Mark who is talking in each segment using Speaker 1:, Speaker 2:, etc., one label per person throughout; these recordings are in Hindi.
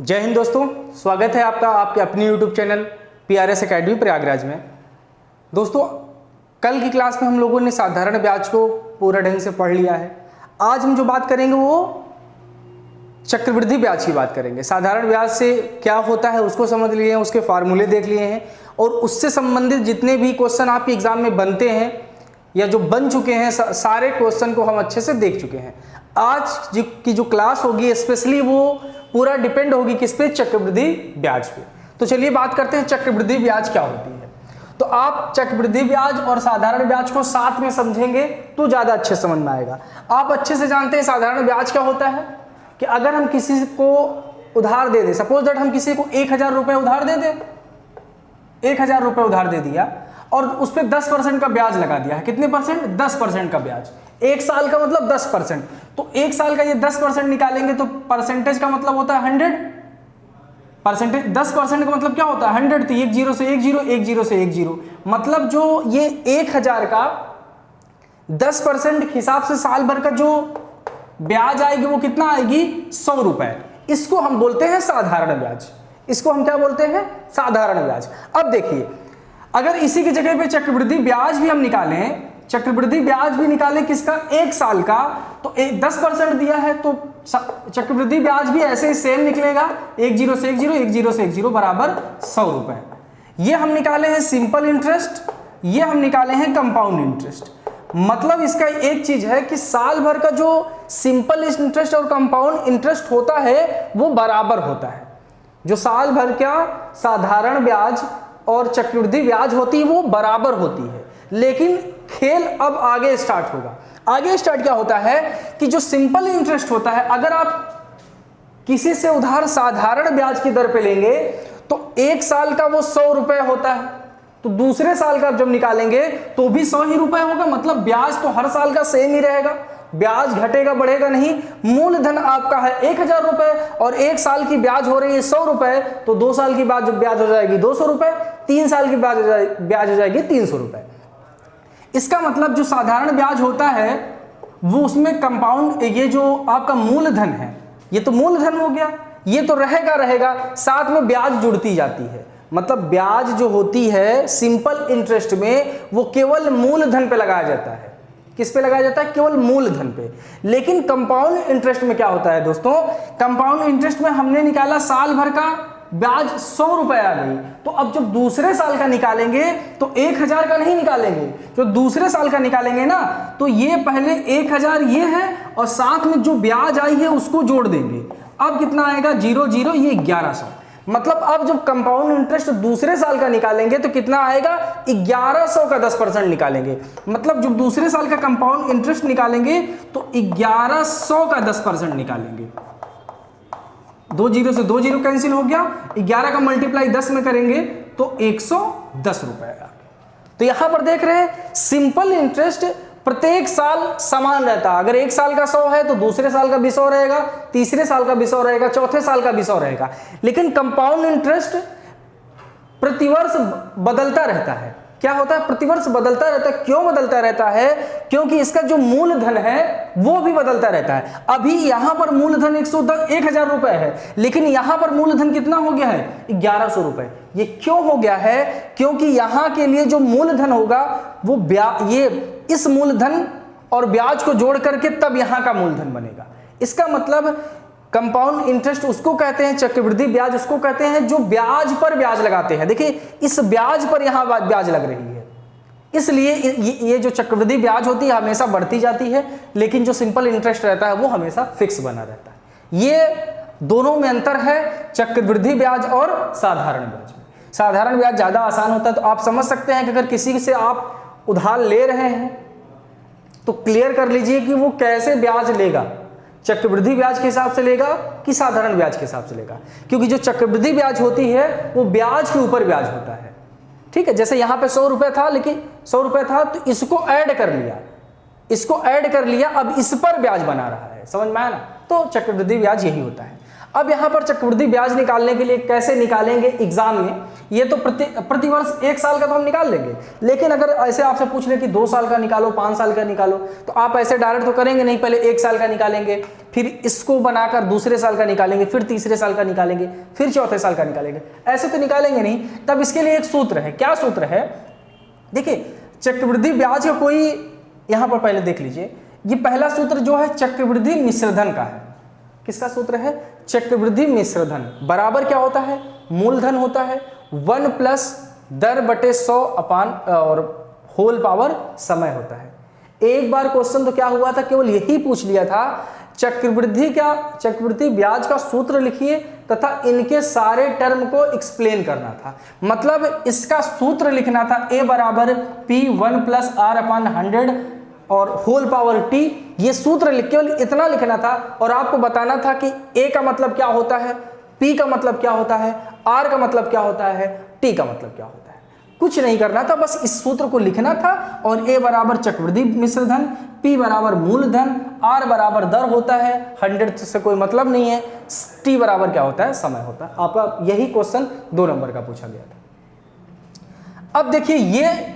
Speaker 1: जय हिंद दोस्तों, स्वागत है आपका आपके अपनी YouTube channel PRS academy Prayagraj में। दोस्तों, कल की क्लास में हम लोगों ने साधारण ब्याज को पूरा ढंग से पढ़ लिया है। आज हम जो बात करेंगे वो चक्रवृद्धि ब्याज की बात करेंगे। साधारण ब्याज से क्या होता है उसको समझ लिए हैं, उसके फार्मूले देख लिए हैं और उससे संबंधित जितने भी क्वेश्चन आपके एग्जाम में बनते हैं या जो बन चुके हैं सारे क्वेश्चन को हम अच्छे से देख चुके हैं। आज की जो क्लास होगी स्पेशली वो पूरा डिपेंड होगी किस पे? चक्रवृद्धि ब्याज पे। तो चलिए बात करते हैं चक्रवृद्धि ब्याज क्या होती है। तो आप चक्रवृद्धि ब्याज और साधारण ब्याज को साथ में समझेंगे तो ज्यादा अच्छे समझ में आएगा। आप अच्छे से जानते हैं साधारण ब्याज क्या होता है कि अगर हम किसी को उधार दे दें, सपोज दैट हम किसी को 1000 रुपए उधार दे दें, 1000 रुपए उधार दे दिया और उस पर 10% का ब्याज लगा दिया है। कितने परसेंट? 10% का ब्याज। एक साल का मतलब 10%। तो एक साल का ये 10% निकालेंगे तो परसेंटेज का मतलब होता है 100%। 10% का मतलब क्या होता है? 100। तो 1 0 से 1 0, 1 0 से 1 0, मतलब जो ये 1000 का 10% हिसाब से साल भर का जो ब्याज आएगी वो कितना आएगी? 100 रुपए। इसको हम बोलते हैं साधारण ब्याज। इसको हम क्या बोलते हैं? साधारण ब्याज। अब देखिए, अगर इसी की जगह पे चक्रवृद्धि ब्याज भी हम निकालें, चक्रवृद्धि ब्याज भी निकालें किसका? एक साल का, तो 10% दिया है तो चक्रवृद्धि ब्याज भी ऐसे ही सेम निकलेगा। 1 0 से 1 0, 1 0 से 1 0 बराबर 100 रुपए। ये हम निकाले हैं सिंपल इंटरेस्ट, ये हम निकाले हैं कंपाउंड इंटरेस्ट। मतलब इसका एक चीज है कि साल भर का जो सिंपल इंटरेस्ट और कंपाउंड इंटरेस्ट होता है वो बराबर होता है। जो साल भर का साधारण ब्याज और चक्रवृद्धि ब्याज होती है वो बराबर होती है। लेकिन खेल अब आगे स्टार्ट होगा। आगे स्टार्ट क्या होता है कि जो सिंपल इंटरेस्ट होता है, अगर आप किसी से उधार साधारण ब्याज की दर पे लेंगे तो एक साल का वो 100 रुपए होता है, तो दूसरे साल का जब निकालेंगे तो भी 100 ही रुपए होगा। मतलब ब्याज तो हर साल का सेम ही रहेगा, ब्याज घटेगा बढ़ेगा नहीं। मूलधन आपका है 1000 रुपए और एक साल की ब्याज हो रही है 100 रुपए, तो 2 साल की ब्याज ब्याज हो जाएगी 200 रुपए, 3 साल की ब्याज हो जाएगी 300 रुपए। इसका मतलब जो साधारण ब्याज होता है वो उसमें कंपाउंड, ये जो आपका मूलधन है ये तो मूलधन हो गया, ये तो रहेगा, साथ में ब्याज जुड़ती जाती है। मतलब ब्याज जो होती है सिंपल इंटरेस्ट में वो केवल मूलधन पे लगाया जाता है। किस पे लगाया जाता है? केवल मूलधन पे। लेकिन कंपाउंड इंटरेस्ट में क्या होता है दोस्तों? कंपाउंड इंटरेस्ट में हमने निकाला साल भर का ब्याज 100 रुपए आ गई, तो अब जब दूसरे साल का निकालेंगे तो 1000 का नहीं निकालेंगे, जो दूसरे साल का निकालेंगे ना तो ये पहले 1000 ये है और साथ में जो ब्याज आई है उसको जोड़ देंगे। अब कितना आएगा? 0 0, ये 1100। मतलब अब जब कंपाउंड इंटरेस्ट दूसरे साल का निकालेंगे तो कितना आएगा? 1100 का 10% निकालेंगे। मतलब जब दूसरे साल का कंपाउंड इंटरेस्ट निकालेंगे तो 1100 का 10% निकालेंगे। 2 0 से 2 0 कैंसिल हो गया, 11 का मल्टीप्लाई 10 में करेंगे तो 110 रुपए। तो यहां पर देख रहे हैं सिंपल इंटरेस्ट प्रत्येक साल समान रहता है। अगर एक साल का 100 है तो दूसरे साल का भी 100 रहेगा, तीसरे साल का भी 100 रहेगा, चौथे साल का भी 100 रहेगा। लेकिन कंपाउंड इंटरेस्ट प्रतिवर्ष बदलता रहता है। क्या होता है? प्रतिवर्ष बदलता रहता है। क्यों बदलता रहता है? क्योंकि इसका जो मूलधन है वो भी बदलता रहता है। अभी यहां पर मूलधन 1000 रुपए है, लेकिन यहां पर मूलधन कितना हो गया है? 1100 रुपए। ये क्यों हो गया है? क्योंकि यहां के लिए जो मूलधन होगा वो ये इस मूलधन और ब्याज को जोड़ करके तब यहां का मूलधन बनेगा। इसका मतलब कंपाउंड इंटरेस्ट उसको कहते हैं, चक्रवृद्धि ब्याज उसको कहते हैं जो ब्याज पर ब्याज लगाते हैं। देखिए इस ब्याज पर यहां ब्याज लग रही है, इसलिए ये जो चक्रवृद्धि ब्याज होती है हमेशा बढ़ती जाती है, लेकिन जो सिंपल इंटरेस्ट रहता है वो हमेशा फिक्स बना रहता है। ये दोनों में अंतर है चक्रवृद्धि ब्याज और साधारण ब्याज में। साधारण ब्याज ज्यादा आसान होता है। तो आप समझ सकते हैं कि अगर किसी से आप उधार ले रहे हैं तो क्लियर कर लीजिए कि वो कैसे ब्याज लेगा, चक्रवृद्धि ब्याज के हिसाब से लेगा कि साधारण ब्याज के हिसाब से लेगा। क्योंकि जो चक्रवृद्धि ब्याज होती है वो ब्याज के ऊपर ब्याज होता है। ठीक है, जैसे यहां पे 100 रुपए था, लेकिन 100 रुपए था तो इसको ऐड कर लिया, अब इस पर ब्याज बना रहा है। समझ में आया ना? तो चक्रवृद्धि ब्याज यही होता है। अब यहाँ पर चक्रवृद्धि ब्याज निकालने के लिए कैसे निकालेंगे एग्जाम में, ये तो प्रति वर्ष 1 साल का तो हम निकाल लेंगे, लेकिन अगर ऐसे आपसे पूछ ले कि 2 साल का निकालो, 5 साल का निकालो, तो आप ऐसे डायरेक्ट तो करेंगे नहीं, पहले 1 साल का निकालेंगे, फिर इसको बनाकर दूसरे साल का निकालेंगे, फिर तीसरे साल का निकालेंगे, फिर चौथे साल का निकालेंगे, ऐसे तो निकालेंगे नहीं। तब इसके लिए एक सूत्र है। क्या सूत्र है? देखिए चक्रवृद्धि ब्याज का कोई, यहां पर पहले देख लीजिए, ये पहला सूत्र जो है चक्रवृद्धि मिश्रधन का है। किसका सूत्र है? चक्रवृद्धि मिश्रधन। बराबर क्या होता है? मूलधन होता है 1 प्लस दर बटे 100 अपान और होल पावर समय होता है। एक बार क्वेश्चन तो क्या हुआ था, केवल यही पूछ लिया था चक्रवृद्धि ब्याज का सूत्र लिखिए तथा इनके सारे टर्म को एक्सप्लेन करना था। मतलब इसका सूत्र लिखना था a बराबर P1 प्लस R अपान 100 और होल पावर t। ये सूत्र केवल इतना लिखना था और आपको बताना था कि a का मतलब क्या होता है, p का मतलब क्या होता है, r का मतलब क्या होता है, t का मतलब क्या होता है। कुछ नहीं करना था, बस इस सूत्र को लिखना था और a बराबर चक्रवृद्धि मिश्रधन, p बराबर मूलधन, r बराबर दर होता है, 100 से कोई मतलब नहीं है, t बराबर क्या होता है, समय होता है। आपका यही क्वेश्चन 2 नंबर का पूछा गया था। अब देखिए ये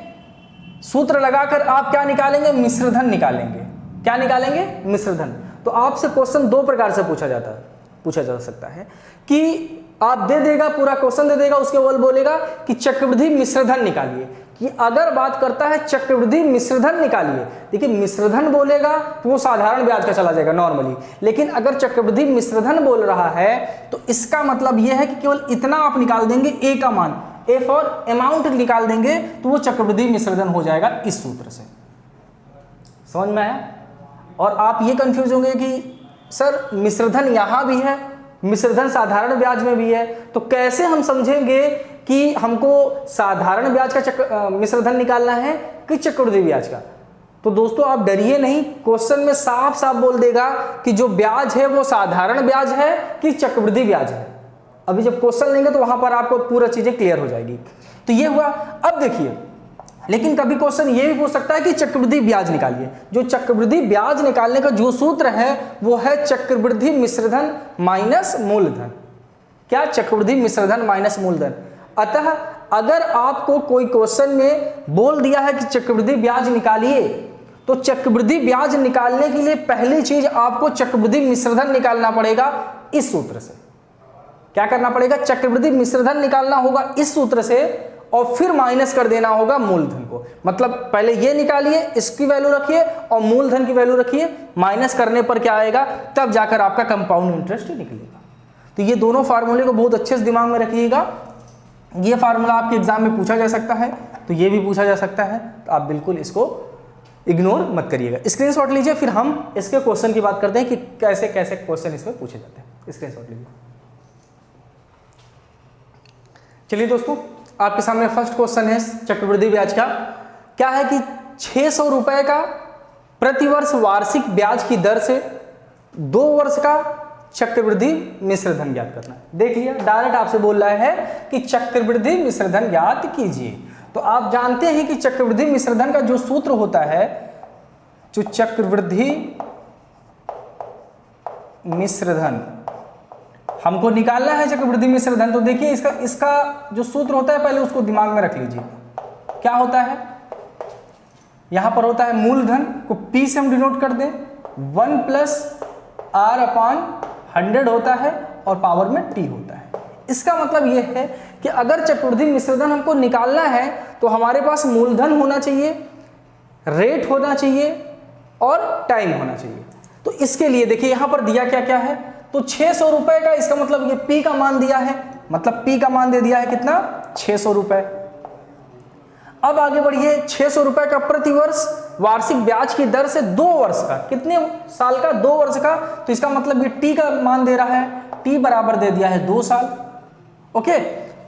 Speaker 1: सूत्र लगाकर आप क्या निकालेंगे? मिश्रधन निकालेंगे। क्या निकालेंगे? मिश्रधन। तो आपसे क्वेश्चन 2 प्रकार से पूछा जा सकता है कि आप दे देगा, पूरा क्वेश्चन दे देगा, उसके बाद बोलेगा कि चक्रवृद्धि मिश्रधन निकालिए। कि अगर बात करता है चक्रवृद्धि मिश्रधन निकालिए, देखिए मिश्रधन बोलेगा तो वो साधारण ब्याज का चला जाएगा नॉर्मली, लेकिन अगर चक्रवृद्धि मिश्रधन बोल रहा है तो इसका मतलब यह है कि केवल इतना आप निकाल देंगे, a का मान, a फॉर अमाउंट निकाल देंगे तो वो चक्रवृद्धि मिश्रधन हो जाएगा इस सूत्र से। समझ में आया? और आप ये कंफ्यूज होंगे कि सर मिश्रधन यहां भी है, मिश्रधन साधारण ब्याज में भी है, तो कैसे हम समझेंगे कि हमको साधारण ब्याज का मिश्रधन निकालना है कि चक्रवृद्धि ब्याज का? तो दोस्तों आप डरिए नहीं, क्वेश्चन में साफ साफ बोल देगा कि जो ब्याज है वो साधारण ब्याज है कि चक्रवृद्धि ब्याज है। अभी जब क्वेश्चन लेंगे तो वहां पर आपको पूरा चीजें क्लियर हो जाएगी। तो ये हुआ। अब देखिए, लेकिन कभी क्वेश्चन ये भी पूछ सकता है कि चक्रवृद्धि ब्याज निकालिए। जो चक्रवृद्धि ब्याज निकालने का जो सूत्र है वो है चक्रवृद्धि मिश्रधन माइनस मूलधन। क्या? चक्रवृद्धि मिश्रधन माइनस मूलधन। अतः अगर आपको कोई क्वेश्चन में बोल दिया है कि चक्रवृद्धि ब्याज निकालिए, तो चक्रवृद्धि ब्याज निकालने के लिए पहली चीज आपको चक्रवृद्धि मिश्रधन निकालना पड़ेगा इस सूत्र से। क्या करना पड़ेगा? चक्रवृद्धि मिश्रधन निकालना होगा इस सूत्र से और फिर माइनस कर देना होगा मूलधन को। मतलब पहले ये निकालिए, इसकी वैल्यू रखिए और मूलधन की वैल्यू रखिए, माइनस करने पर क्या आएगा, तब जाकर आपका कंपाउंड इंटरेस्ट निकलेगा। तो ये दोनों फार्मूले को बहुत अच्छे से दिमाग में रखिएगा। ये फार्मूला आपके एग्जाम में पूछा जा सकता है, तो ये भी पूछा जा सकता है, तो आप बिल्कुल इसको इग्नोर मत करिएगा। स्क्रीनशॉट लीजिए, फिर हम इसके क्वेश्चन की बात करते हैं कि कैसे कैसे क्वेश्चन इसमें पूछे जाते हैं। स्क्रीनशॉट लीजिए। चलिए दोस्तों, आपके सामने फर्स्ट क्वेश्चन है चक्रवृद्धि ब्याज का। क्या है कि 600 रुपए का प्रतिवर्ष वार्षिक ब्याज की दर से 2 वर्ष का चक्रवृद्धि मिश्रधन ज्ञात करना है। देख लिया, डायरेक्ट आपसे बोल रहा है कि चक्रवृद्धि मिश्रधन ज्ञात कीजिए। तो आप जानते हैं कि चक्रवृद्धि मिश्रधन का जो सूत्र होता है, जो चक्रवृद्धि मिश्रधन हमको निकालना है चक्रवृद्धि मिश्रधन। तो देखिए इसका जो सूत्र होता है पहले उसको दिमाग में रख लीजिए। क्या होता है? यहां पर होता है मूलधन को P से हम डिनोट कर दें, 1 प्लस R अपान 100 होता है और पावर में T होता है। इसका मतलब यह है कि अगर चक्रवृद्धि मिश्रधन हमको निकालना है तो हमारे पास मूलधन होना चाहिए, रेट होना चाहिए और टाइम होना चाहिए। तो इसके लिए देखिए यहां पर दिया क्या क्या है, तो 600 रुपए का, इसका मतलब ये P का मान दिया है, मतलब P का मान दे दिया है कितना, 600 रुपए। अब आगे बढ़िए, 600 रुपए का प्रतिवर्ष वार्षिक ब्याज की दर से 2 वर्ष का, कितने साल का, 2 वर्ष का, तो इसका मतलब ये T का मान दे रहा है, T बराबर दे दिया है 2 साल। ओके,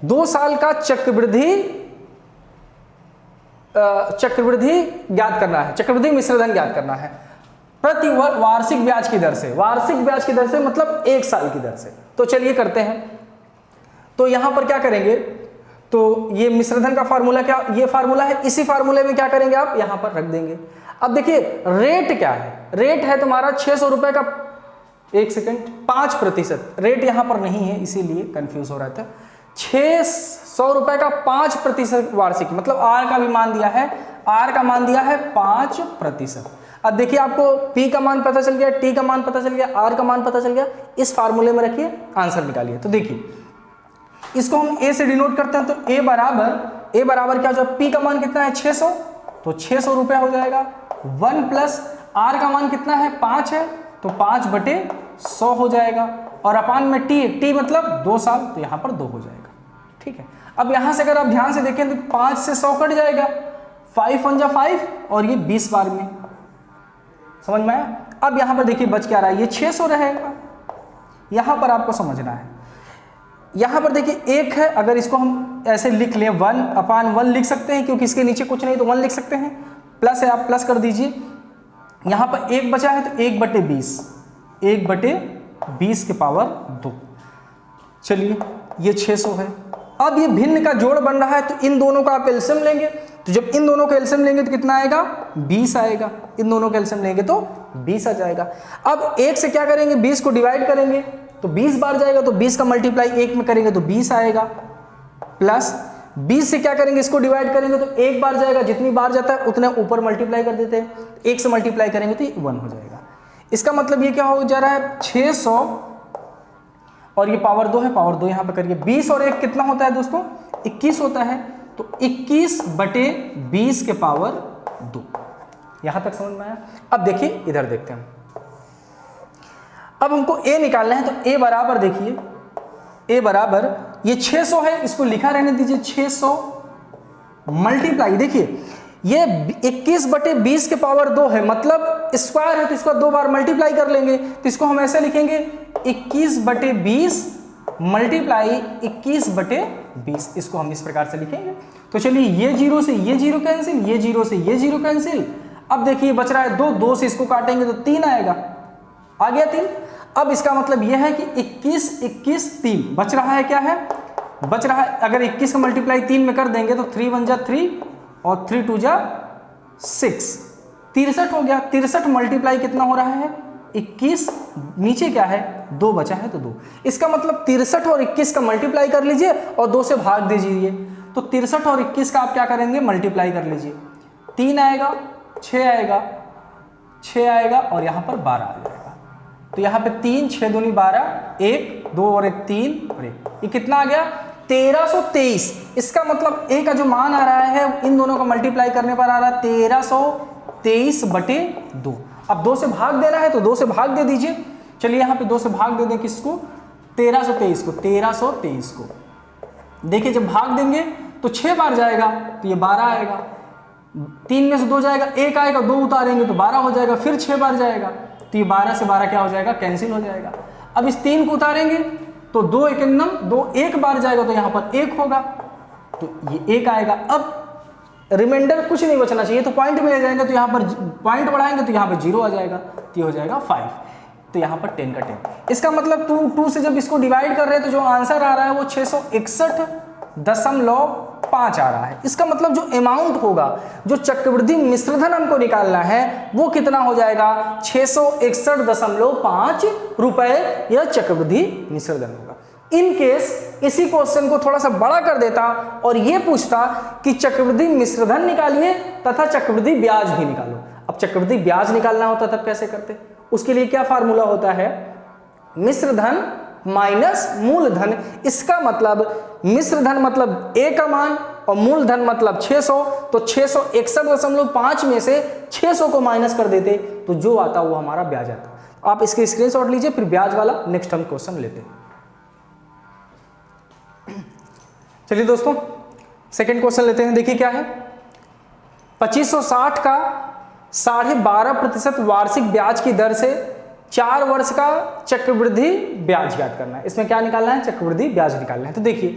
Speaker 1: 2 साल का चक्रवृद्धि ज्ञात करना है, चक्रवृद्धि मिश्रधन ज्ञात करना है प्रति वार्षिक ब्याज की दर से। वार्षिक ब्याज की दर से मतलब 1 साल की दर से। तो चलिए करते हैं। तो यहां पर क्या करेंगे, तो ये मिश्रधन का फार्मूला, क्या ये फार्मूला है, इसी फार्मूले में क्या करेंगे आप यहां पर रख देंगे। अब देखिए रेट क्या है, रेट है तुम्हारा 600 रुपए का एक सेकेंड, 5%, रेट यहाँ पर नहीं है इसीलिए कंफ्यूज हो रहा था। 600 रुपए का 5% वार्षिक, मतलब आर का भी मान दिया है, आर का मान दिया है 5%। अब देखिए आपको P का मान पता चल गया, T का मान पता चल गया, R का मान पता चल गया, इस फार्मूले में रखिए, आंसर निकालिए। तो देखिए इसको हम A से डिनोट करते हैं, तो A बराबर क्या हो जाएगा, P का मान कितना है 600, तो 600 रुपया हो जाएगा। 1 प्लस R का मान कितना है 5 है, तो 5/100 हो जाएगा, और अपान में T मतलब 2 साल, तो यहाँ पर 2 हो जाएगा। ठीक है, अब यहाँ से अगर आप ध्यान से देखें तो 5 से 100 कट जाएगा, 5 1 जा 5, और ये 20 बार में, समझ में आया। अब यहाँ पर देखिए बच क्या रहा है, ये 600 रहेगा, यहाँ पर आपको समझना है। यहाँ पर देखिए 1 है, अगर इसको हम ऐसे लिख लें 1/1 लिख सकते हैं, क्योंकि इसके नीचे कुछ नहीं तो 1 लिख सकते हैं, प्लस है आप प्लस कर दीजिए। यहाँ पर 1 बचा है तो 1/20, 1/20 के पावर 2। चलिए ये 600 है। अब ये भिन्न का जोड़ बन रहा है, तो इन दोनों का आप एलसीएम लेंगे, तो जब इन दोनों का एलसीएम लेंगे तो कितना आएगा, 20 आएगा। इन दोनों का एलसीएम लेंगे तो 20 आ जाएगा। अब 1 से क्या करेंगे, 20 को डिवाइड करेंगे तो 20 बार जाएगा, तो 20 का मल्टीप्लाई 1 में करेंगे तो 20 आएगा, प्लस 20 से क्या करेंगे, इसको डिवाइड करेंगे तो 1 बार जाएगा, जितनी बार जाता है उतने ऊपर मल्टीप्लाई कर देते हैं, 1 से मल्टीप्लाई करेंगे तो 1 हो जाएगा। इसका मतलब ये क्या हो जा रहा है, 600 और ये पावर 2 है, पावर 2 यहाँ पे करिए, 20 और 1 कितना होता है दोस्तों, 21 होता है, तो 21/20 के पावर 2। यहां तक समझ में आया। अब देखिए इधर देखते हैं, अब हमको A निकालना है, तो A बराबर देखिए, A बराबर ये 600 है, इसको लिखा रहने दीजिए, 600 मल्टीप्लाई, देखिए ये 21/20 के पावर 2 है, मतलब स्क्वायर है तो इसको 2 बार मल्टीप्लाई कर लेंगे, तो इसको हम ऐसे लिखेंगे 21/20 मल्टीप्लाई 21/20, इसको हम इस प्रकार से लिखेंगे। तो चलिए ये 0 से ये 0 कैंसिल, ये 0 से ये 0 कैंसिल। अब देखिए बच रहा है 2 से इसको काटेंगे तो 3 आएगा, आ गया 3। अब इसका मतलब यह है कि 21 21 3 बच रहा है, क्या है बच रहा है, अगर 21 का मल्टीप्लाई 3 में कर देंगे तो 3 1 जा 3 और 3 2 जा 6, 63 हो गया। 63 मल्टीप्लाई कितना हो रहा है 21, नीचे क्या है 2 बचा है तो 2, इसका मतलब 63 और 21 का मल्टीप्लाई कर लीजिए और 2 से भाग दीजिए, तो 63 और 21 का आप क्या करेंगे मल्टीप्लाई कर लीजिए, 3 आएगा 6 आएगा 6 आएगा और यहाँ पर 12 आ जाएगा। तो यहाँ पे 3 6 दूनी 12, 1 2 और 1 3 और 1, ये कितना आ गया 1323। इसका मतलब A का जो मान आ रहा है इन दोनों का मल्टीप्लाई करने पर आ रहा है 1323/2। अब 2 से भाग देना है तो 2 से भाग दे दीजिए। चलिए यहाँ पे 2 से भाग दे दें किसको 1323 को, 1323 को देखिए जब भाग देंगे तो 6 बार जाएगा तो ये 12 आएगा, 3 में से 2 जाएगा 1 आएगा, 2 उतारेंगे तो 12 हो जाएगा, फिर 6 बार जाएगा तो ये 12 से 12 क्या हो जाएगा कैंसिल हो जाएगा। अब इस 3 को उतारेंगे तो 2 1 9, 2 1 बार जाएगा तो यहाँ पर 1 होगा तो ये 1 आएगा। अब रिमाइंडर कुछ नहीं बचना चाहिए, तो पॉइंट में ले जाएंगे तो यहाँ पर पॉइंट बढ़ाएंगे तो यहाँ पर 0 आ जाएगा, तो ये हो जाएगा 5, तो यहाँ पर 10 का 10। इसका मतलब 2 से जब इसको डिवाइड कर रहे हैं तो जो आंसर आ रहा है वो 661.5 आ रहा है। इसका मतलब जो अमाउंट होगा, जो चक्रवृद्धि मिश्रधन हमको निकालना है वो कितना हो जाएगा 661.5 रुपए, यह चक्रवृद्धि मिश्रधन होगा। इन केस इसी क्वेश्चन को थोड़ा सा बड़ा कर देता और ये पूछता कि चक्रवृद्धि मिश्रधन निकालिए तथा चक्रवृद्धि ब्याज भी निकालो। अब चक्रवृद्धि ब्याज निकालना होता तब कैसे करते, उसके लिए क्या फार्मूला होता है मिश्रधन माइनस मूलधन। इसका मतलब मिश्रधन मतलब A का मान और मूलधन मतलब 600, तो 661.5 में से 600 को माइनस कर देते तो जो आता वो हमारा ब्याज आता। आप इसके स्क्रीनशॉट लीजिए, फिर ब्याज वाला नेक्स्ट हम क्वेश्चन लेते हैं। चलिए दोस्तों सेकंड क्वेश्चन लेते हैं। देखिए क्या है, 2560 का 12.5% वार्षिक ब्याज की दर से 4 वर्ष का चक्रवृद्धि ब्याज ज्ञात करना है। इसमें क्या निकालना है चक्रवृद्धि ब्याज निकालना है। तो देखिए,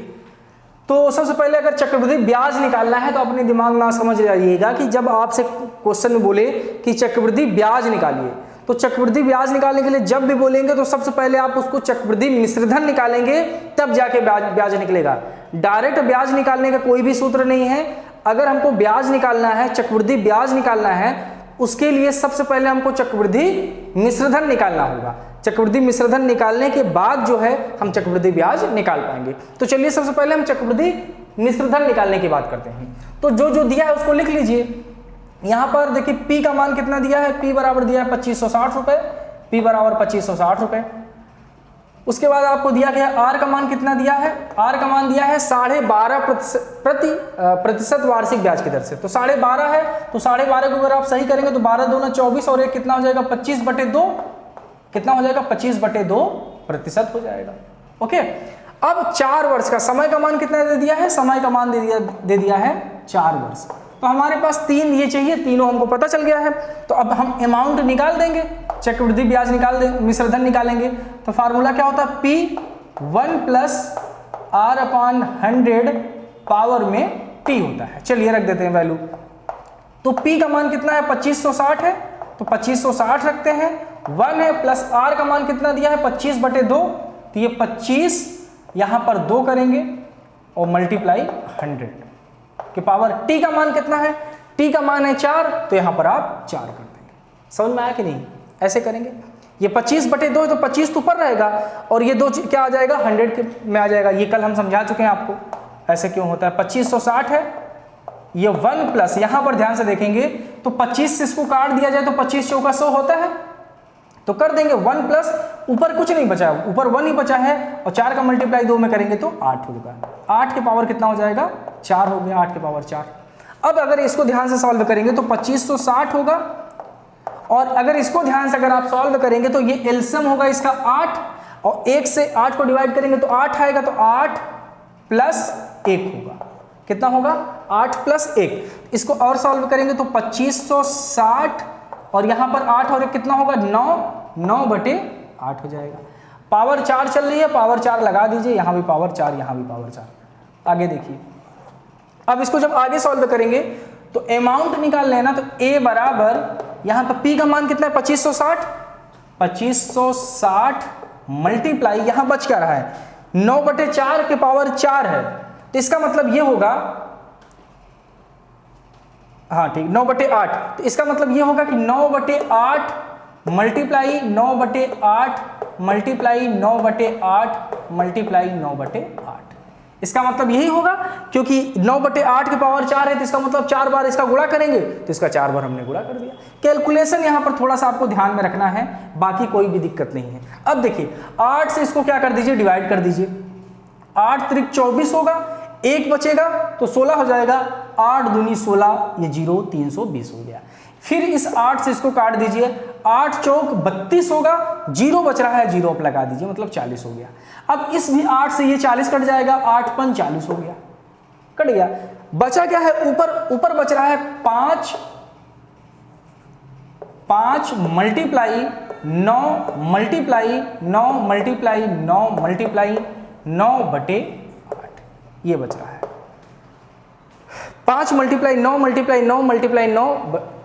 Speaker 1: तो सबसे पहले अगर चक्रवृद्धि ब्याज निकालना है तो अपने दिमाग में समझ जाइएगा कि जब आपसे क्वेश्चन में बोले कि चक्रवृद्धि ब्याज निकालिए, तो चक्रवृद्धि ब्याज निकालने के लिए जब भी बोलेंगे तो सबसे पहले आप उसको चक्रवृद्धि मिश्रधन निकालेंगे, तब जाके ब्याज निकलेगा। डायरेक्ट ब्याज निकालने का कोई भी सूत्र नहीं है। अगर हमको ब्याज निकालना है, चक्रवृद्धि ब्याज निकालना है, उसके लिए सबसे पहले हमको चक्रवृद्धि मिश्रधन निकालना होगा। चक्रवृद्धि मिश्रधन निकालने के बाद जो है हम चक्रवृद्धि ब्याज निकाल पाएंगे। तो चलिए सबसे पहले हम चक्रवृद्धि मिश्रधन निकालने की बात करते हैं। तो जो जो दिया है उसको लिख लीजिए। यहाँ पर देखिए P का मान कितना दिया है, P बराबर दिया है 2560 रुपये, P बराबर 2560 रुपये। उसके बाद आपको दिया गया R का मान कितना दिया है, R का मान दिया है 12.5% वार्षिक ब्याज की दर से। तो 12.5 है, तो 12.5 को अगर आप सही करेंगे तो 12 दूना 24 और एक कितना हो जाएगा 25/2, कितना हो जाएगा 25/2% हो जाएगा। ओके, अब 4 वर्ष का समय का मान कितना दे दिया है, समय का मान दे दिया है 4 वर्ष। तो हमारे पास 3 ये चाहिए, तीनों हमको पता चल गया है। तो अब हम अमाउंट निकाल देंगे, चक्रवृद्धि ब्याज निकाल देंगे, मिश्रधन निकालेंगे। तो फार्मूला क्या होता है, P1 + R/100 पावर में T होता है। चलिए रख देते हैं वैल्यू। तो P का मान कितना है 2560 है, तो 2560 रखते हैं। 1 है प्लस R का मान कितना दिया है 25/2, तो ये 25 यहां पर 2 करेंगे और मल्टीप्लाई 100 के पावर। T का मान कितना है, T का मान है 4, तो यहां पर आप 4 कर देंगे। समझ में आया कि नहीं, ऐसे करेंगे। ये 25/2 है तो 25 तो ऊपर रहेगा और ये 2 क्या आ जाएगा 100 के में आ जाएगा। ये कल हम समझा चुके हैं आपको ऐसे क्यों होता है। 2560 है, ये 1 प्लस यहां पर ध्यान से देखेंगे तो 25 से इसको काट दिया जाए तो 25 चौका 100 होता है, तो कर देंगे 1 प्लस, ऊपर कुछ नहीं बचा, ऊपर 1 ही बचा है और 4 का मल्टीप्लाई 2 में करेंगे तो 8 होगा। 8 के पावर कितना हो जाएगा 4 हो गया, 8 के पावर 4। अब अगर इसको ध्यान से सॉल्व करेंगे तो 2560 होगा और अगर इसको ध्यान से अगर आप सॉल्व करेंगे तो ये एलसीएम होगा इसका 8 और 1 से 8 को डिवाइड करेंगे तो 8 आएगा, तो 8 + 1 होगा। कितना होगा 8 + 1। इसको और सॉल्व करेंगे तो 2560 और यहां पर 8 और 1 कितना होगा 9/8 हो जाएगा। पावर 4 चल रही है, पावर 4 लगा दीजिए, यहां भी पावर 4, यहां भी पावर 4। आगे देखिए, अब इसको जब आगे सॉल्व करेंगे तो अमाउंट निकाल लेना। तो A बराबर यहां पर P का मान कितना है 2560 मल्टीप्लाई यहां बच क्या रहा है 9/4 के पावर 4 है, तो इसका मतलब ये होगा, हाँ ठीक 9/8। तो इसका मतलब ये होगा कि 9/8 मल्टीप्लाई 9/8 मल्टीप्लाई 9/8 मल्टीप्लाई 9/8। इसका मतलब यही होगा, क्योंकि 9/8 के पावर 4 है तो इसका मतलब 4 बार इसका गुणा करेंगे, तो इसका 4 बार हमने गुणा कर दिया। कैलकुलेशन यहां पर थोड़ा सा आपको ध्यान में रखना है, बाकी कोई भी दिक्कत नहीं है। अब देखिए 8 से इसको क्या कर दीजिए, डिवाइड कर दीजिए। 8 × 24 होगा, 1 बचेगा तो 16 हो जाएगा। 8 दूनी 16, ये 0 320 हो गया। फिर इस 8 से इसको काट दीजिए, 8 चौक 32 होगा, 0 बच रहा है, 0 आप लगा दीजिए, मतलब 40 हो गया। अब इस भी 8 से ये 40 कट जाएगा, 8 × 5 = 40 हो गया, कट गया। बचा क्या है ऊपर बच रहा है 5 मल्टीप्लाई 9 मल्टीप्लाई 9 मल्टीप्लाई 9 मल्टीप्लाई 9/8 ये बच रहा है। 5 मल्टीप्लाई 9 मल्टीप्लाई 9 मल्टीप्लाई 9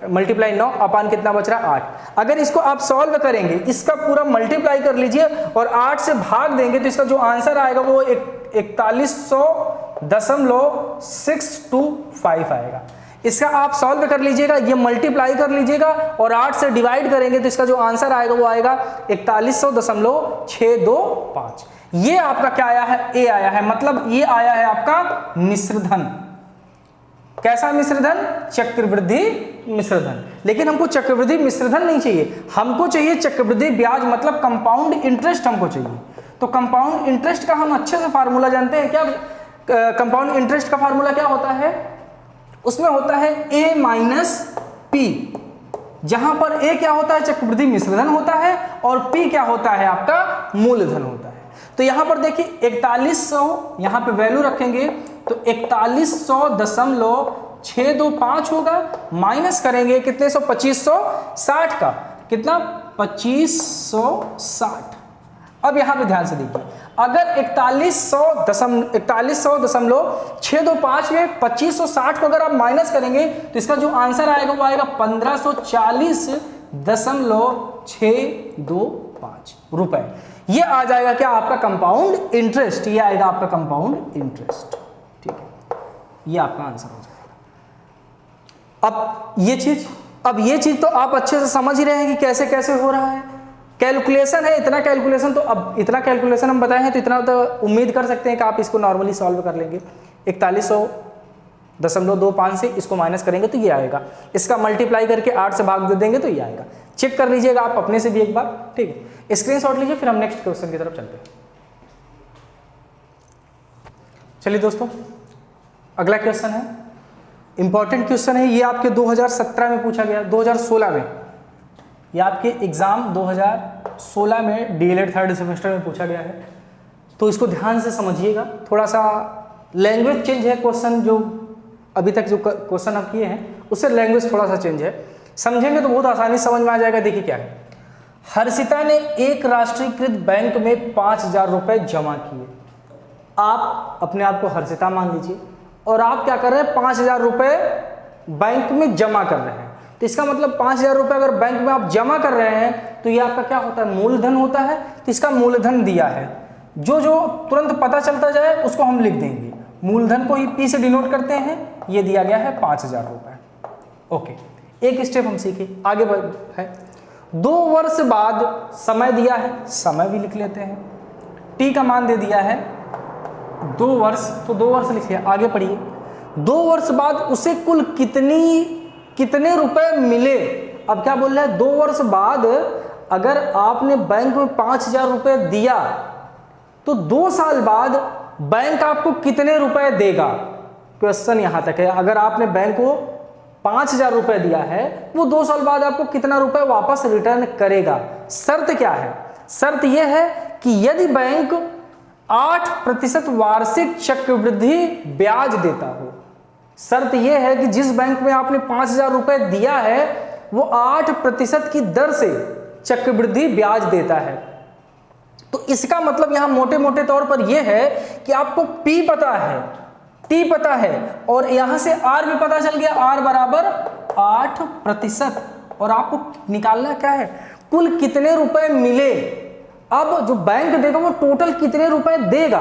Speaker 1: मल्टीप्लाई 9 अपान कितना बच रहा है 8। अगर इसको आप सॉल्व करेंगे, इसका पूरा मल्टीप्लाई कर लीजिए और 8 से भाग देंगे तो इसका जो आंसर आएगा वो 4100.625 आएगा। इसका आप सॉल्व कर लीजिएगा, ये मल्टीप्लाई कर लीजिएगा और 8 से डिवाइड करेंगे तो इसका जो आंसर आएगा वो आएगा 4100.625। ये आपका क्या आया है, ए आया है, मतलब ये आया है आपका मिश्रधन। कैसा मिश्रधन, चक्रवृद्धि मिश्रधन। लेकिन हमको चक्रवृद्धि मिश्रधन नहीं चाहिए, हमको चाहिए चक्रवृद्धि ब्याज, मतलब कंपाउंड इंटरेस्ट हमको चाहिए। तो कंपाउंड इंटरेस्ट का हम अच्छे से फार्मूला जानते हैं क्या, कंपाउंड इंटरेस्ट का फार्मूला क्या होता है, उसमें होता है A - P, जहां पर A क्या होता है चक्रवृद्धि मिश्रधन होता है और P क्या होता है आपका मूलधन होता है। तो यहां पर देखिए 4100 यहां पे वैल्यू रखेंगे तो 4100.625 होगा, माइनस करेंगे कितने 2560 का, कितना 2560। अब यहां पे ध्यान से देखिए, अगर 4100.625 में 2560 को अगर आप माइनस करेंगे तो इसका जो आंसर आएगा वो आएगा 1540.625 रुपए। ये आ जाएगा क्या आपका कंपाउंड इंटरेस्ट, ये आएगा आपका कंपाउंड इंटरेस्ट। ठीक है, ये आपका आंसर हो जाएगा। अब ये चीज तो आप अच्छे से समझ ही रहे हैं कि कैसे कैसे हो रहा है। कैलकुलेशन है, इतना कैलकुलेशन तो अब इतना कैलकुलेशन हम बताए हैं तो इतना तो उम्मीद कर सकते हैं कि आप इसको नॉर्मली सॉल्व कर लेंगे। 4100.25 से इसको माइनस करेंगे तो ये आएगा, इसका मल्टीप्लाई करके 8 से भाग दे देंगे तो ये आएगा। चेक कर लीजिएगा आप अपने से भी एक बार, ठीक है। स्क्रीनशॉट लीजिए, फिर हम नेक्स्ट क्वेश्चन की तरफ चलते हैं। चलिए दोस्तों, अगला क्वेश्चन है, इंपॉर्टेंट क्वेश्चन है, ये आपके 2017 में पूछा गया, 2016 में, ये आपके एग्जाम 2016 में डीएलएड थर्ड सेमेस्टर में पूछा गया है। तो इसको ध्यान से समझिएगा, थोड़ा सा लैंग्वेज चेंज है क्वेश्चन, जो अभी तक जो क्वेश्चन हम किए हैं उससे लैंग्वेज थोड़ा सा चेंज है, समझेंगे तो बहुत आसानी से समझ में आ जाएगा। देखिए क्या है, हर्षिता ने एक राष्ट्रीयकृत बैंक में 5,000 रुपए जमा किए। आप अपने आप को हर्षिता मान लीजिए और आप क्या कर रहे हैं, 5,000 रुपए बैंक में जमा कर रहे हैं। तो इसका मतलब 5,000 रुपए अगर बैंक में आप जमा कर रहे हैं तो ये आपका क्या होता है, मूलधन होता है। तो इसका मूलधन दिया है, जो जो तुरंत पता चलता जाए उसको हम लिख देंगे, मूलधन को ही पी से डिनोट करते हैं। ये दिया गया है 5,000 रुपए। ओके, एक स्टेप हम सीखे, आगे है 2 वर्ष बाद समय दिया है, समय भी लिख लेते हैं। टी का मान दे दिया है 2 वर्ष, तो 2 वर्ष लिखिए। आगे पढ़िए, 2 वर्ष बाद उसे कुल कितने रुपए मिले। अब क्या बोल रहा है, 2 वर्ष बाद अगर आपने बैंक में 5,000 रुपए दिया तो 2 साल बाद बैंक आपको कितने रुपए देगा। क्वेश्चन यहां तक है, अगर आपने बैंक को 5,000 रुपए दिया है, वो 2 साल बाद आपको कितना रुपए वापस रिटर्न करेगा। शर्त क्या है, शर्त यह है कि यदि बैंक 8% वार्षिक चक्रवृद्धि ब्याज देता हो। शर्त यह है कि जिस बैंक में आपने 5,000 रुपए दिया है वो 8% की दर से चक्रवृद्धि ब्याज देता है। तो इसका मतलब यहां मोटे मोटे तौर पर यह है कि आपको P पता है, T पता है और यहां से R भी पता चल गया, R बराबर 8%, और आपको निकालना क्या है, कुल कितने रुपए मिले। अब जो बैंक देगा वो टोटल कितने रुपए देगा,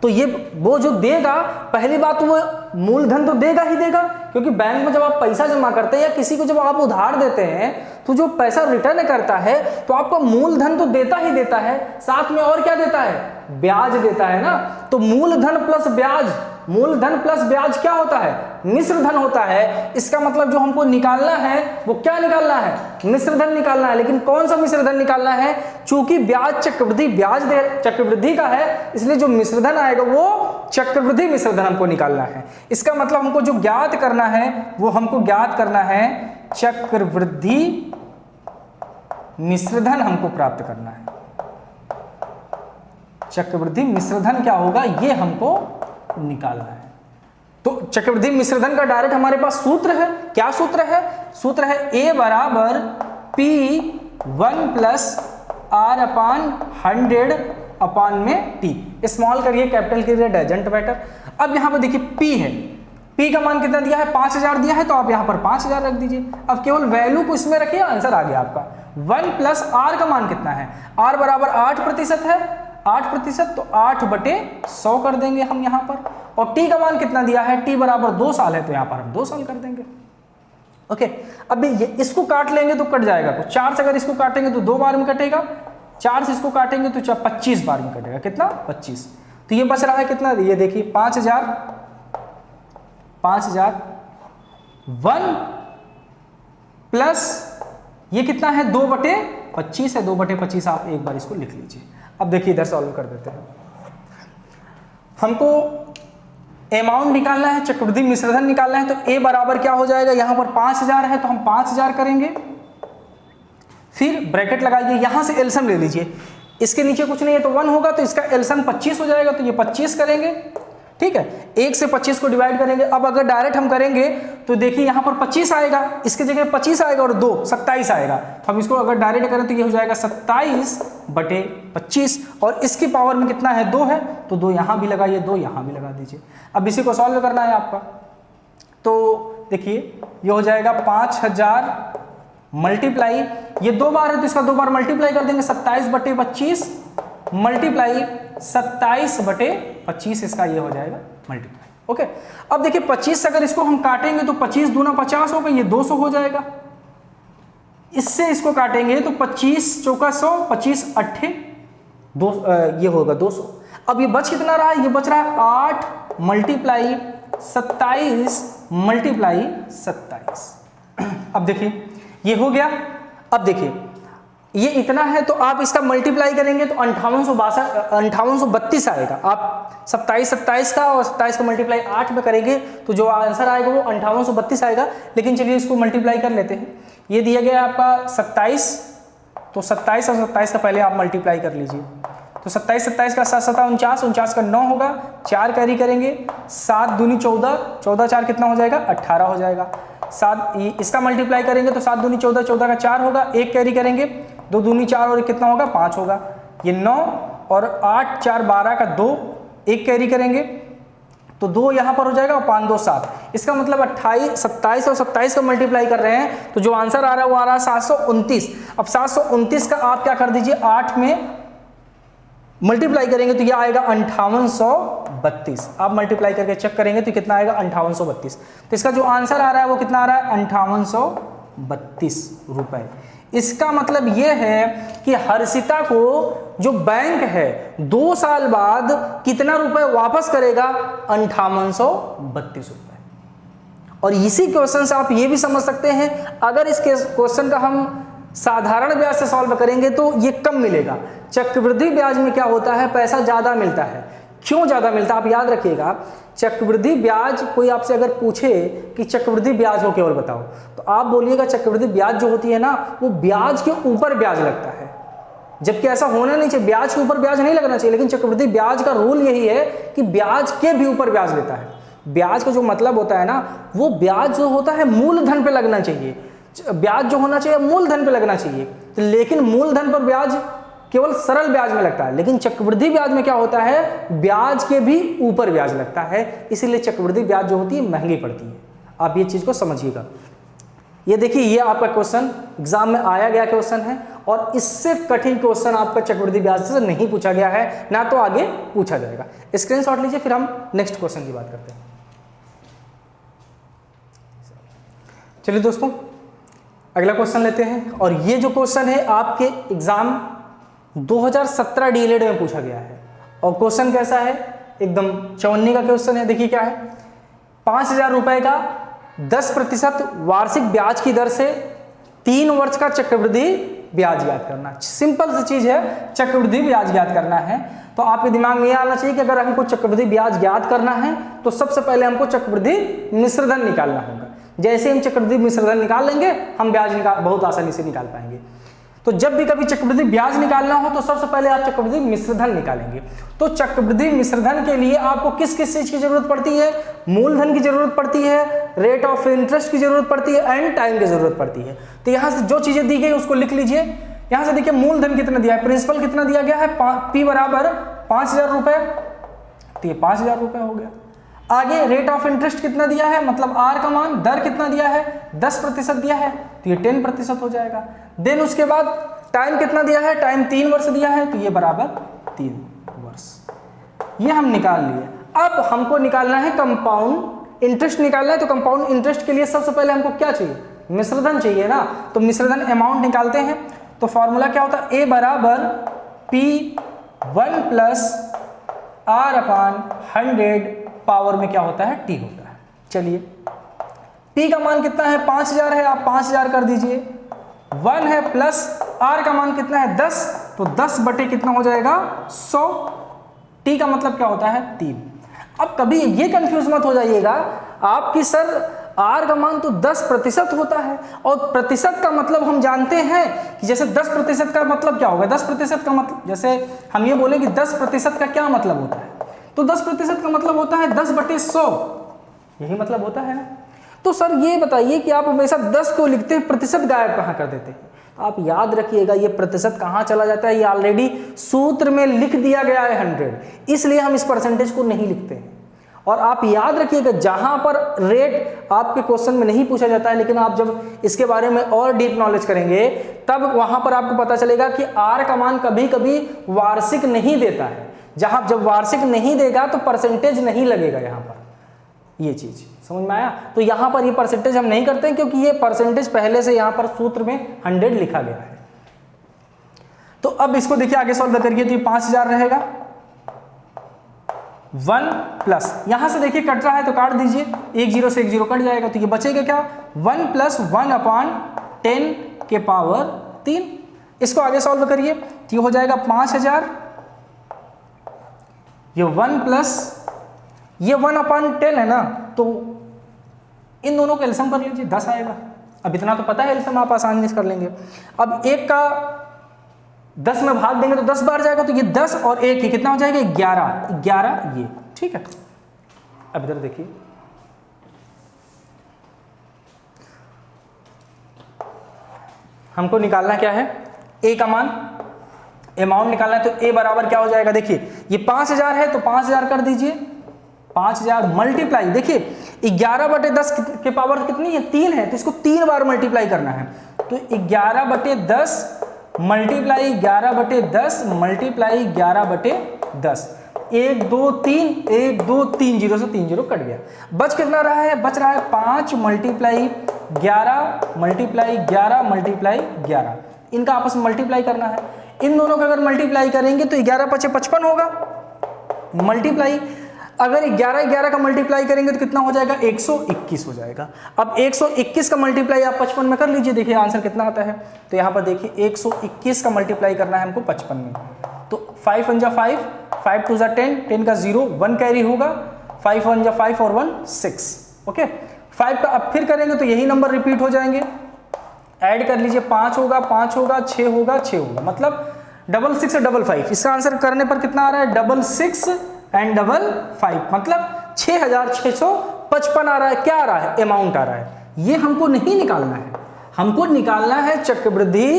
Speaker 1: तो ये वो जो देगा, पहली बात तो वो मूलधन तो देगा ही देगा, क्योंकि बैंक में जब आप पैसा जमा करते हैं या किसी को जब आप उधार देते हैं तो जो पैसा रिटर्न करता है तो आपका मूलधन तो देता ही देता है, साथ में और क्या देता है, ब्याज देता है ना। तो मूलधन प्लस ब्याज, मूलधन प्लस ब्याज क्या होता है, मिश्र धन होता है। इसका मतलब जो हमको निकालना है वो क्या निकालना है, मिश्र धन निकालना है। लेकिन कौन सा मिश्र धन निकालना है, चूंकि ब्याज चक्रवृद्धि ब्याज चक्रवृद्धि का है, इसलिए जो मिश्र धन आएगा वो चक्रवृद्धि मिश्र धन हमको निकालना है। इसका मतलब हमको जो ज्ञात करना है वो हमको ज्ञात करना है चक्रवृद्धि मिश्रधन हमको प्राप्त करना है। चक्रवृद्धि मिश्रधन क्या होगा, ये हमको निकालना है। तो चक्रवृद्धि मिश्रधन का डायरेक्ट हमारे पास सूत्र है, क्या सूत्र है, सूत्र है A बराबर P1 प्लस R अपान 100 अपान में T। स्मॉल करिए, कैपिटल करिए, डजंट मैटर। अब यहां पर देखिए P है, P का मान कितना दिया है, 5,000 दिया है, तो आप यहां पर 5,000 रख दीजिए। अब केवल वैल्यू को इसमें रखिए, आंसर आ गया आपका। 1 प्लस R का मान कितना है, R बराबर 8% है, 8%, तो 8/100 कर देंगे हम यहाँ पर। और T का मान कितना दिया है, T बराबर 2 साल है, तो यहाँ पर हम 2 साल कर देंगे। ओके, अब ये इसको काट लेंगे तो कट जाएगा, तो 4 से अगर इसको काटेंगे तो 2 बार में कटेगा, 4 से इसको काटेंगे तो 25 बार में कटेगा। कितना, 25। तो ये बच रहा है कितना, ये देखिए 5,000 1 प्लस ये कितना है, 2/25 है, 2/25 आप एक बार इसको लिख लीजिए। अब देखिए इधर सॉल्व कर देते हैं। हमको अमाउंट निकालना है, चक्रवृद्धि मिश्रधन निकालना है, तो A बराबर क्या हो जाएगा, यहां पर 5,000 है तो हम 5,000 करेंगे, फिर ब्रैकेट लगाइए, यहां से एलसीएम ले लीजिए, इसके नीचे कुछ नहीं है तो 1 होगा, तो इसका एलसीएम 25 हो जाएगा, तो ये 25 करेंगे, ठीक है। 1 से 25 को डिवाइड करेंगे। अब अगर डायरेक्ट हम करेंगे तो देखिए यहाँ पर 25 आएगा, इसके जगह 25 आएगा और 2 27 आएगा। तो हम इसको अगर डायरेक्ट करें तो ये हो जाएगा 27/25, और इसकी पावर में कितना है, 2 है, तो 2 यहाँ भी लगाइए, 2 यहाँ भी लगा दीजिए। अब इसी को सॉल्व करना है आपका, तो देखिए ये हो जाएगा 5,000 मल्टीप्लाई, ये 2 बार है तो इसका 2 बार मल्टीप्लाई कर देंगे, 27/25 मल्टीप्लाई 27/25, इसका ये हो जाएगा मल्टीप्लाई। ओके, अब देखिए 25 से अगर इसको हम काटेंगे तो 25 दूना 50 होगा, ये 200 हो जाएगा, इससे इसको काटेंगे तो 25 चौका 100, 25 अट्ठे दो, ये होगा 200। अब ये बच कितना रहा है, ये बच रहा है 8 मल्टीप्लाई 27 मल्टीप्लाई 27। अब देखिए ये हो गया। अब देखिए ये इतना है तो आप इसका मल्टीप्लाई करेंगे तो 5832 आएगा। आप 27 का और 27 का मल्टीप्लाई 8 में करेंगे तो जो आंसर आएगा वो 5832 आएगा। लेकिन चलिए इसको मल्टीप्लाई कर लेते हैं। ये दिया गया आपका 27, तो 27 और 27 का पहले आप मल्टीप्लाई कर लीजिए। तो 27 का 7 7 49, 49 का 9 होगा, 4 कैरी करेंगे, 7 दूनी 14, 14 4 कितना हो जाएगा 18 हो जाएगा। 7 इसका मल्टीप्लाई करेंगे तो 7 दूनी 14, 14 का 4 होगा, 1 कैरी करेंगे, 2 दूनी 4 और 1 कितना होगा 5 होगा। ये 9 और 8 4 12 का 2, 1 कैरी करेंगे तो 2 यहाँ पर हो जाएगा और 5 2 7। इसका मतलब 27 और 27 का मल्टीप्लाई कर रहे हैं तो जो आंसर आ रहा है वो आ रहा है 729। अब 729 का आप क्या कर दीजिए 8 में मल्टीप्लाई करेंगे तो ये आएगा 5832। आप मल्टीप्लाई करके चेक करेंगे तो कितना आएगा 5832। तो इसका जो आंसर आ रहा है वो कितना आ रहा है 5832 रुपए। इसका मतलब ये है कि हर्षिता को जो बैंक है 2 साल बाद कितना रुपए वापस करेगा 5832 रुपए। और इसी क्वेश्चन से आप ये भी समझ सकते हैं अगर इस क्वेश्चन का हम साधारण ब्याज से सॉल्व करेंगे तो ये कम मिलेगा। चक्रवृद्धि ब्याज में क्या होता है पैसा ज्यादा मिलता है। क्यों ज्यादा मिलता है आप याद रखिएगा। चक्रवृद्धि ब्याज कोई आपसे अगर पूछे कि चक्रवृद्धि ब्याज हो केवल बताओ तो आप बोलिएगा चक्रवृद्धि ब्याज जो होती है ना वो ब्याज के ऊपर ब्याज लगता है, जबकि ऐसा होना नहीं चाहिए। ब्याज के ऊपर ब्याज नहीं लगना चाहिए, लेकिन चक्रवृद्धि ब्याज का रूल यही है कि ब्याज के भी ऊपर ब्याज लेता है। ब्याज का जो मतलब होता है ना वो ब्याज जो होता है मूलधन पे लगना चाहिए। ब्याज जो होना चाहिए मूलधन पे लगना चाहिए, लेकिन मूलधन पर ब्याज केवल सरल ब्याज में लगता है, लेकिन चक्रवृद्धि ब्याज में क्या होता है ब्याज के भी ऊपर ब्याज लगता है। इसीलिए चक्रवृद्धि ब्याज जो होती है महंगी पड़ती है। आप ये चीज को समझिएगा। ये देखिए ये आपका क्वेश्चन एग्जाम में आया गया क्वेश्चन है और इससे कठिन क्वेश्चन आपका चक्रवृद्धि ब्याज से नहीं पूछा गया है, ना तो आगे पूछा जाएगा। स्क्रीनशॉट लीजिए, फिर हम नेक्स्ट क्वेश्चन की बात करते हैं। चलिए दोस्तों अगला क्वेश्चन लेते हैं और ये जो क्वेश्चन है आपके एग्जाम 2017 डीएलएड में पूछा गया है। और क्वेश्चन कैसा है एकदम 54 का क्वेश्चन है। देखिए क्या है 5000 रुपए का 10% वार्षिक ब्याज की दर से 3 वर्ष का चक्रवृद्धि ब्याज ज्ञात करना। सिंपल सी चीज है, चक्रवृद्धि ब्याज ज्ञात करना है। तो आपके दिमाग में यह आना चाहिए कि अगर हमको चक्रवृद्धि ब्याज ज्ञात करना है तो सबसे पहले हमको चक्रवृद्धि मिश्रधन निकालना होगा। जैसे हम चक्रवृद्धि मिश्रधन निकाल लेंगे हम ब्याज बहुत आसानी से निकाल पाएंगे। तो जब भी कभी चक्रवृद्धि ब्याज निकालना हो तो सबसे पहले आप चक्रवृद्धि मिश्रधन निकालेंगे। तो चक्रवृद्धि मिश्रधन के लिए आपको किस किस चीज की जरूरत पड़ती है, मूलधन की जरूरत पड़ती है, रेट ऑफ इंटरेस्ट की जरूरत पड़ती है एंड टाइम की जरूरत पड़ती है। तो यहाँ से जो चीजें दी गई उसको लिख लीजिए। यहाँ से देखिए मूलधन कितना दिया है, प्रिंसिपल कितना दिया गया है P बराबर 5000 रुपए, तो ये 5000 रुपए हो गया। आगे रेट ऑफ इंटरेस्ट कितना दिया है, मतलब R का मान, दर कितना दिया है 10% दिया है तो ये 10% हो जाएगा। देन उसके बाद टाइम कितना दिया है, टाइम 3 वर्ष दिया है तो ये बराबर 3 वर्ष। ये हम निकाल लिए। अब हमको निकालना है कंपाउंड इंटरेस्ट निकालना है। तो कंपाउंड इंटरेस्ट के लिए सबसे पहले हमको क्या चाहिए, मिश्रधन चाहिए ना। तो मिश्रधन अमाउंट निकालते हैं। तो फॉर्मूला क्या होता है, A बराबर P1 प्लस R/100 पावर में क्या होता है T होता है। चलिए P का मान कितना है 5000 है, आप 5000 कर दीजिए। 1 है प्लस R का मान कितना है 10, तो 10 बटे कितना हो जाएगा 100। T का मतलब क्या होता है 3। अब कभी ये कंफ्यूज मत हो जाइएगा आपकी सर R का मान तो 10% होता है और प्रतिशत का मतलब हम जानते हैं कि जैसे 10% का मतलब क्या होगा, 10% का मतलब जैसे हम ये बोले कि 10% का क्या मतलब होता है, तो 10% का मतलब होता है 10/100, यही मतलब होता है ना। तो सर ये बताइए कि आप हमेशा 10 को लिखते हैं, प्रतिशत गायब कहाँ कर देते हैं। आप याद रखिएगा ये प्रतिशत कहाँ चला जाता है, ये ऑलरेडी सूत्र में लिख दिया गया है 100, इसलिए हम इस परसेंटेज को नहीं लिखते हैं। और आप याद रखिएगा जहां पर रेट आपके क्वेश्चन में नहीं पूछा जाता है, लेकिन आप जब इसके बारे में और डीप नॉलेज करेंगे तब वहां पर आपको पता चलेगा कि R का मान कभी कभी वार्षिक नहीं देता है। जहां जब वार्षिक नहीं देगा तो परसेंटेज नहीं लगेगा यहाँ पर। ये चीज समझ में आया। तो यहाँ पर ये परसेंटेज हम नहीं करते हैं क्योंकि ये परसेंटेज पहले से यहाँ पर सूत्र में 100 लिखा गया है। तो अब इसको देखिए आगे सॉल्व करिए तो ये 5000 रहेगा 1 प्लस यहां से देखिए कट रहा है तो काट दीजिए, 1 0 से 1 0 कट जाएगा तो ये बचेगा क्या 1 प्लस 1/10 के पावर 3। इसको आगे सॉल्व करिए तो ये हो जाएगा 5000, ये 1 प्लस ये 1/10 है ना, तो इन दोनों का एलसीएम कर लीजिए 10 आएगा। अब इतना तो पता है एलसीएम आप आसानी से कर लेंगे। अब एक का 10 में भाग देंगे तो 10 बार जाएगा तो ये 10 और 1 ही कितना हो जाएगा 11 ये, ठीक है। अब इधर देखिए हमको निकालना क्या है ए का मान, अमाउंट निकालना है तो ए बराबर क्या हो जाएगा, देखिए ये 5000 है तो 5000 कर दीजिए, 5000 मल्टीप्लाई, देखिए 11/10 के पावर कितनी है 3 है तो इसको 3 बार मल्टीप्लाई करना है तो 11/10 मल्टीप्लाई 11/10 मल्टीप्लाई 11/10 1 2 3 1 2 3 0 से 3 0 कट गया। बच कितना रहा है, बच रहा है 5 मल्टीप्लाई 11 मल्टीप्लाई 11 मल्टीप्लाई 11, इनका आपस में मल्टीप्लाई करना है। इन दोनों का अगर मल्टीप्लाई करेंगे तो 11 × 5 = 55 होगा, मल्टीप्लाई अगर 11 का मल्टीप्लाई करेंगे तो कितना हो जाएगा 121 हो जाएगा। अब 121 का मल्टीप्लाई आप 55 में कर लीजिए, देखिए आंसर कितना आता है। तो यहाँ पर देखिए 121 का मल्टीप्लाई करना है हमको 55 में, तो 5 1 जा 5 5 2 जा 10 10 का 0 1 कैरी होगा, 5 1 जा 5 और 1 6, ओके। 5 का अब फिर करेंगे तो यही नंबर रिपीट हो जाएंगे, ऐड कर लीजिए 5 होगा 5 होगा 6 होगा 6 होगा, मतलब 66 और 55। इसका आंसर करने पर कितना आ रहा है 66 एंड 55, मतलब 6655 आ रहा है। क्या आ रहा है, अमाउंट आ रहा है। ये हमको नहीं निकालना है, हमको निकालना है चक्रवृद्धि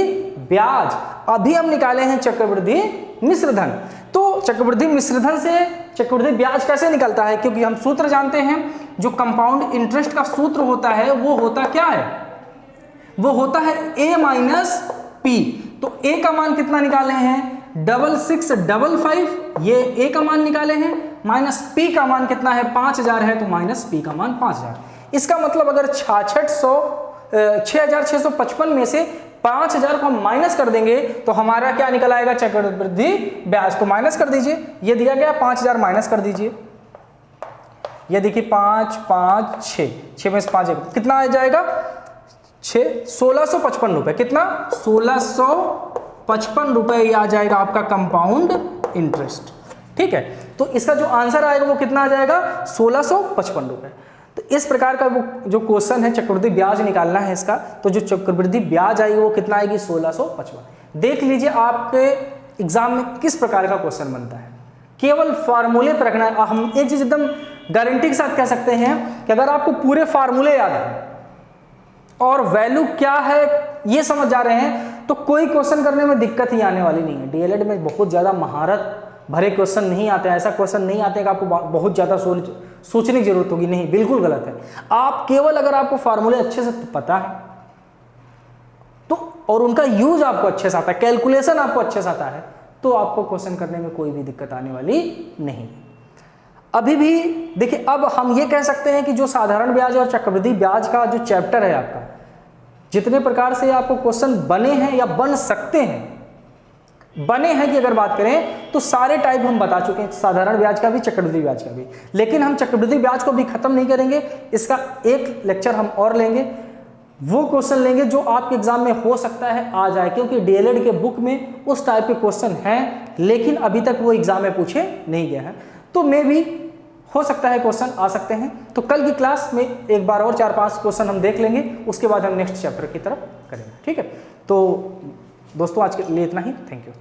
Speaker 1: ब्याज। अभी हम निकाले हैं चक्रवृद्धि मिश्रधन, तो चक्रवृद्धि मिश्रधन से चक्रवृद्धि ब्याज कैसे निकलता है, क्योंकि हम सूत्र जानते हैं जो कंपाउंड इंटरेस्ट का सूत्र होता है वो होता क्या है, वो होता है a माइनस पी। तो a का मान कितना निकाले हैं 6655, ये a का मान निकाले हैं, माइनस p का मान कितना है 5000 है तो माइनस p का मान 5000। इसका मतलब अगर 6655 में से 5000 को हम माइनस कर देंगे तो हमारा क्या निकल आएगा चक्रवृद्धि ब्याज। तो माइनस कर दीजिए, ये दिया गया 5000 माइनस कर दीजिए, ये देखिए 5 5 6 में से 5 कितना आ जाएगा 1655 रुपए, कितना 1655 रुपए ये आ जाएगा आपका कंपाउंड इंटरेस्ट, ठीक है। तो इसका जो आंसर आएगा वो कितना आ जाएगा 1655 रुपए। तो इस प्रकार का वो जो क्वेश्चन है चक्रवृद्धि ब्याज निकालना है इसका, तो जो चक्रवृद्धि ब्याज आएगी वो कितना आएगी 1655। देख लीजिए आपके एग्जाम में किस प्रकार का क्वेश्चन बनता है, केवल फार्मूले पर रखना है। हम एक चीज एकदम गारंटी के साथ कह सकते हैं कि अगर आपको पूरे फार्मूले याद है और वैल्यू क्या है ये समझ जा रहे हैं तो कोई क्वेश्चन करने में दिक्कत ही आने वाली नहीं है। डीएलएड में बहुत ज़्यादा महारत भरे क्वेश्चन नहीं आते हैं, ऐसा क्वेश्चन नहीं आते कि आपको बहुत ज़्यादा सोचने की जरूरत होगी, नहीं, बिल्कुल गलत है। आप केवल अगर आपको फार्मूले अच्छे से पता है तो और उनका यूज आपको अच्छे से आता है, कैलकुलेशन आपको अच्छे से आता है, तो आपको क्वेश्चन करने में कोई भी दिक्कत आने वाली नहीं। अभी भी देखिए, अब हम ये कह सकते हैं कि जो साधारण ब्याज और चक्रवृद्धि ब्याज का जो चैप्टर है आपका, जितने प्रकार से आपको क्वेश्चन बने हैं या बन सकते हैं, बने हैं की अगर बात करें तो सारे टाइप हम बता चुके हैं, साधारण ब्याज का भी चक्रवृद्धि ब्याज का भी। लेकिन हम चक्रवृद्धि ब्याज को भी खत्म नहीं करेंगे, इसका एक लेक्चर हम और लेंगे, वो क्वेश्चन लेंगे जो आपके एग्जाम में हो सकता है आ जाए, क्योंकि डीएलएड के बुक में उस टाइप के क्वेश्चन हैं लेकिन अभी तक वो एग्जाम में पूछे नहीं गए हैं, तो मे भी हो सकता है क्वेश्चन आ सकते हैं। तो कल की क्लास में एक बार और 4-5 क्वेश्चन हम देख लेंगे, उसके बाद हम नेक्स्ट चैप्टर की तरफ करेंगे, ठीक है। तो दोस्तों आज के लिए इतना ही, थैंक यू।